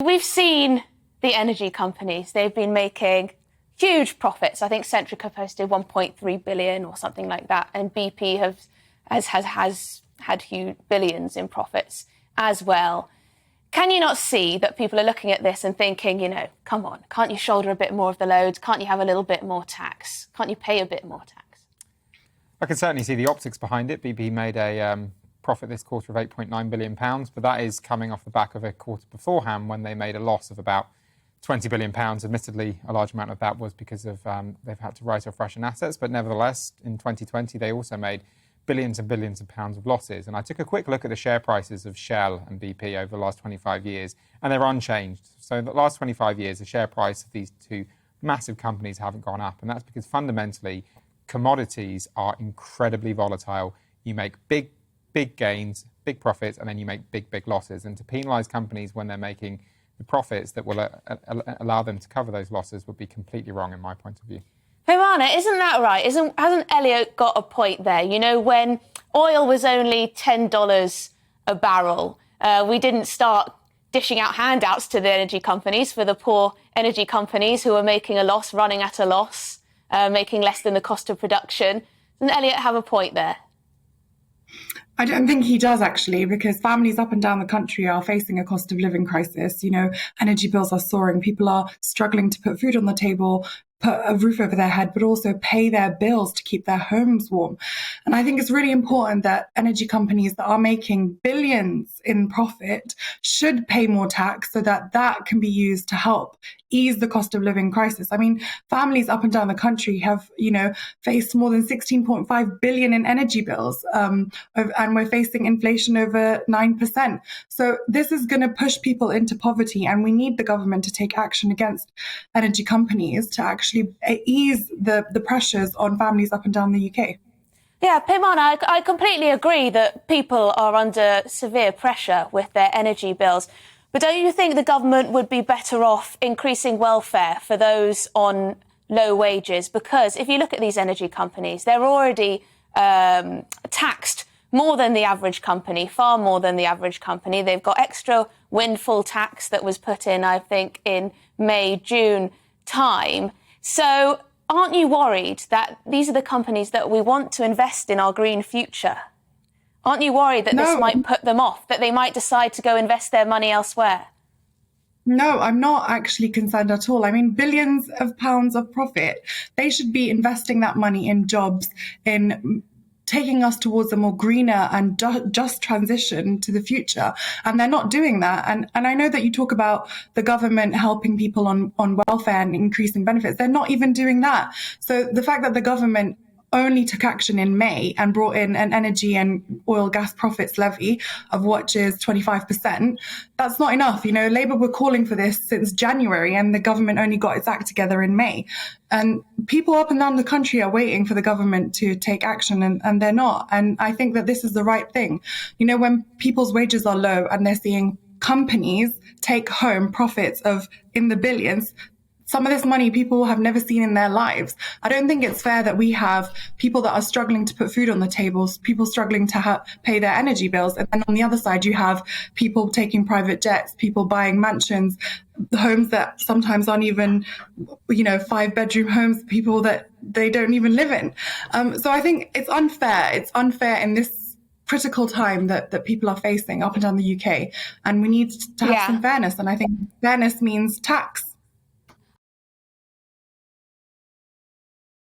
We've seen the energy companies. They've been making huge profits. I think Centrica posted 1.3 billion or something like that, and BP has had huge billions in profits as well. Can you not see that people are looking at this and thinking, come on, can't you shoulder a bit more of the load? Can't you have a little bit more tax? Can't you pay a bit more tax? I can certainly see the optics behind it. BP made a profit this quarter of £8.9 billion, but that is coming off the back of a quarter beforehand when they made a loss of about £20 billion. Admittedly, a large amount of that was because of they've had to write off Russian assets, but nevertheless, in 2020, they also made billions and billions of pounds of losses. And I took a quick look at the share prices of Shell and BP over the last 25 years, and they're unchanged. So in the last 25 years, the share price of these two massive companies haven't gone up, and that's because fundamentally, commodities are incredibly volatile. You make big gains, big profits, and then you make big losses. And to penalise companies when they're making the profits that will allow them to cover those losses would be completely wrong in my point of view. Peymana, isn't that right? Hasn't Elliot got a point there? When oil was only $10 a barrel, we didn't start dishing out handouts to the energy companies for the poor energy companies who are making a loss, running at a loss, making less than the cost of production. Doesn't Elliot have a point there? I don't think he does, actually, because families up and down the country are facing a cost of living crisis. Energy bills are soaring. People are struggling to put food on the table, put a roof over their head, but also pay their bills to keep their homes warm. And I think it's really important that energy companies that are making billions in profit should pay more tax so that that can be used to help ease the cost of living crisis. I mean, families up and down the country have, faced more than 16.5 billion in energy bills, and we're facing inflation over 9%. So this is going to push people into poverty, and we need the government to take action against energy companies to actually ease the pressures on families up and down the UK. Yeah, Peymana, I completely agree that people are under severe pressure with their energy bills. But don't you think the government would be better off increasing welfare for those on low wages? Because if you look at these energy companies, they're already taxed more than the average company, far more than the average company. They've got extra windfall tax that was put in, I think, in May, June time. So aren't you worried that these are the companies that we want to invest in our green future? Aren't you worried that this might put them off, that they might decide to go invest their money elsewhere? No, I'm not actually concerned at all. I mean, billions of pounds of profit. They should be investing that money in jobs, in taking us towards a more greener and just transition to the future. And they're not doing that. And I know that you talk about the government helping people on welfare and increasing benefits. They're not even doing that. So the fact that the government only took action in May and brought in an energy and oil gas profits levy of which is 25%, that's not enough. Labour were calling for this since January, and the government only got its act together in May. And people up and down the country are waiting for the government to take action, and they're not. And I think that this is the right thing. When people's wages are low and they're seeing companies take home profits of in the billions, some of this money people have never seen in their lives. I don't think it's fair that we have people that are struggling to put food on the tables, people struggling to pay their energy bills. And then on the other side, you have people taking private jets, people buying mansions, homes that sometimes aren't even, 5-bedroom homes, people that they don't even live in. So I think it's unfair. It's unfair in this critical time that people are facing up and down the UK. And we need to have some fairness. And I think fairness means tax.